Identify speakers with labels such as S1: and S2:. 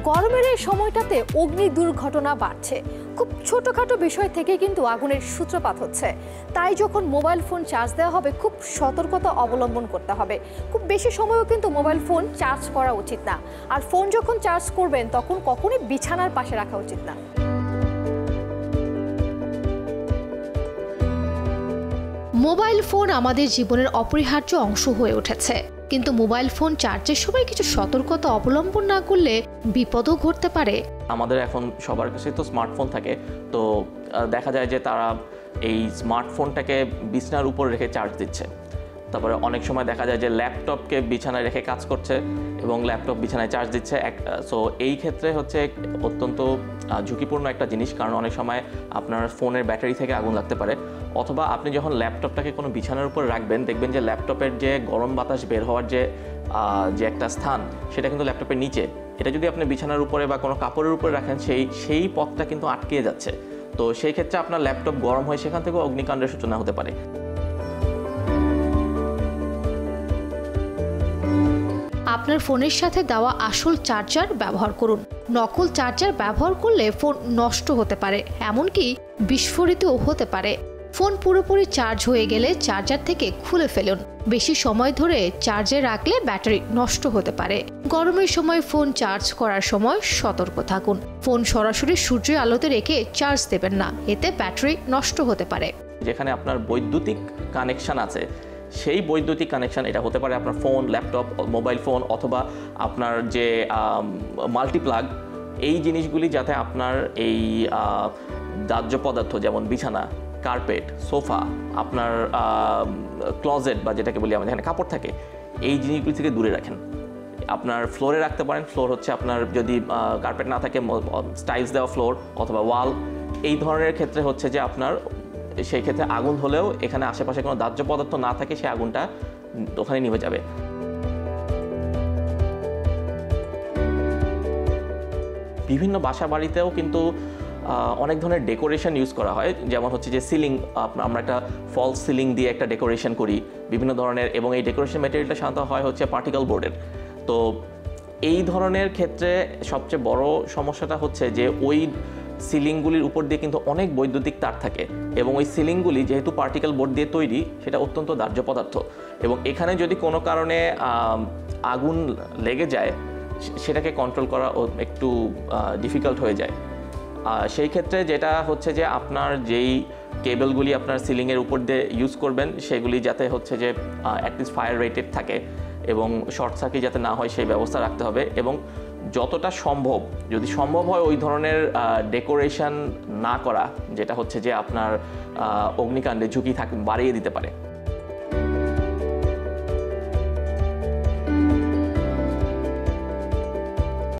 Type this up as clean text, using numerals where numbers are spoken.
S1: গরমের এই সময়টাতে অগ্নি দুর্ঘটনা বাড়ছে। খুব ছোটখাটো বিষয় থেকে কিন্তু আগুনের সূত্রপাত হচ্ছে। তাই যখন মোবাইল ফোন চার্জ দেওয়া হবে খুব সতর্কতা অবলম্বন করতে হবে। খুব বেশি সময়ও কিন্তু মোবাইল ফোন চার্জ করা উচিত না। আর ফোন যখন চার্জ করবেন তখন কখনোই বিছানার পাশে রাখা উচিত না। মোবাইল ফোন আমাদের জীবনের অপরিহার্য অংশ হয়ে উঠেছে, কিন্তু মোবাইল ফোন চার্জের সময় কিছু সতর্কতা অবলম্বন না করলে বিপদও ঘটতে পারে।
S2: আমাদের এখন সবার কাছে তো স্মার্টফোন থাকে, তো দেখা যায় যে তারা এই স্মার্টফোনটাকে বিছানার উপর রেখে চার্জ দিচ্ছে। তারপরে অনেক সময় দেখা যায় যে ল্যাপটপকে বিছানায় রেখে কাজ করছে এবং ল্যাপটপ বিছানায় চার্জ দিচ্ছে। সো এই ক্ষেত্রে হচ্ছে অত্যন্ত ঝুঁকিপূর্ণ একটা জিনিস, কারণ অনেক সময় আপনার ফোনের ব্যাটারি থেকে আগুন লাগতে পারে। অথবা আপনি যখন ল্যাপটপটাকে কোনো বিছানার উপর রাখবেন, দেখবেন যে ল্যাপটপের যে গরম বাতাস বের হওয়ার যে একটা স্থান, সেটা কিন্তু ল্যাপটপের নিচে। এটা যদি আপনি বিছানার উপরে বা কোনো কাপড়ের উপরে রাখেন, সেই পথটা কিন্তু আটকে যাচ্ছে। তো সেই ক্ষেত্রে আপনার ল্যাপটপ গরম হয়ে সেখান থেকেও অগ্নিকাণ্ডের সূচনা হতে পারে।
S1: আপনার ফোনের সাথে দেওয়া আসল চার্জার ব্যবহার করুন। নকল চার্জার ব্যবহার করলে ফোন নষ্ট হতে পারে, এমনকি বিস্ফোরিতও হতে পারে। ফোন পুরোপুরি চার্জ হয়ে গেলে চার্জার থেকে খুলে ফেলুন। বেশি সময় ধরে চার্জে রাখলে ব্যাটারি নষ্ট হতে পারে। গরমের সময় ফোন চার্জ করার সময় সতর্ক থাকুন। ফোন সরাসরি সূর্যের আলোতে রেখে চার্জ দেবেন না, এতে ব্যাটারি নষ্ট হতে পারে।
S2: যেখানে আপনার বৈদ্যুতিক কানেকশন আছে, সেই বৈদ্যুতিক কানেকশন, এটা হতে পারে আপনার ফোন, ল্যাপটপ, মোবাইল ফোন, অথবা আপনার যে মাল্টিপ্লাগ, এই জিনিসগুলি যাতে আপনার এই দাহ্য পদার্থ যেমন বিছানা, কার্পেট, সোফা, আপনার ক্লজেট বা যেটাকে বলি আমরা যেখানে কাপড় থাকে, এই জিনিসগুলি থেকে দূরে রাখেন। আপনার ফ্লোরে রাখতে পারেন। ফ্লোর হচ্ছে আপনার যদি কার্পেট না থাকে, স্টাইলস দেওয়া ফ্লোর অথবা ওয়াল, এই ধরনের ক্ষেত্রে হচ্ছে যে আপনার সেই ক্ষেত্রে আগুন হলেও এখানে আশেপাশে কোনো দাহ্য পদার্থ না থাকে, সেই আগুনটা ওখানে নিভে যাবে। বিভিন্ন বাসা বাড়িতেও কিন্তু অনেক ধরনের ডেকোরেশন ইউজ করা হয়, যেমন হচ্ছে যে সিলিং, আমরা একটা ফলস সিলিং দিয়ে একটা ডেকোরেশন করি বিভিন্ন ধরনের, এবং এই ডেকোরেশন ম্যাটেরিয়ালটা সাধারণত হয় হচ্ছে পার্টিকেল বোর্ডের। তো এই ধরনের ক্ষেত্রে সবচেয়ে বড় সমস্যাটা হচ্ছে যে ওই সিলিংগুলির উপর দিয়ে কিন্তু অনেক বৈদ্যুতিক তার থাকে, এবং ওই সিলিংগুলি যেহেতু পার্টিকেল বোর্ড দিয়ে তৈরি, সেটা অত্যন্ত দাহ্য পদার্থ, এবং এখানে যদি কোনো কারণে আগুন লেগে যায়, সেটাকে কন্ট্রোল করা একটু ডিফিকাল্ট হয়ে যায়। সেই ক্ষেত্রে যেটা হচ্ছে যে আপনার যেই কেবলগুলি আপনার সিলিংয়ের উপর দিয়ে ইউজ করবেন, সেগুলি যাতে হচ্ছে যে অ্যাটলিস্ট ফায়ার রেটেড থাকে এবং শর্ট সার্কিট যাতে না হয় সেই ব্যবস্থা রাখতে হবে। এবং যতটা সম্ভব, যদি সম্ভব হয়, ওই ধরনের ডেকোরেশন না করা, যেটা হচ্ছে যে আপনার অগ্নিকাণ্ডের ঝুঁকি বাড়িয়ে দিতে পারে।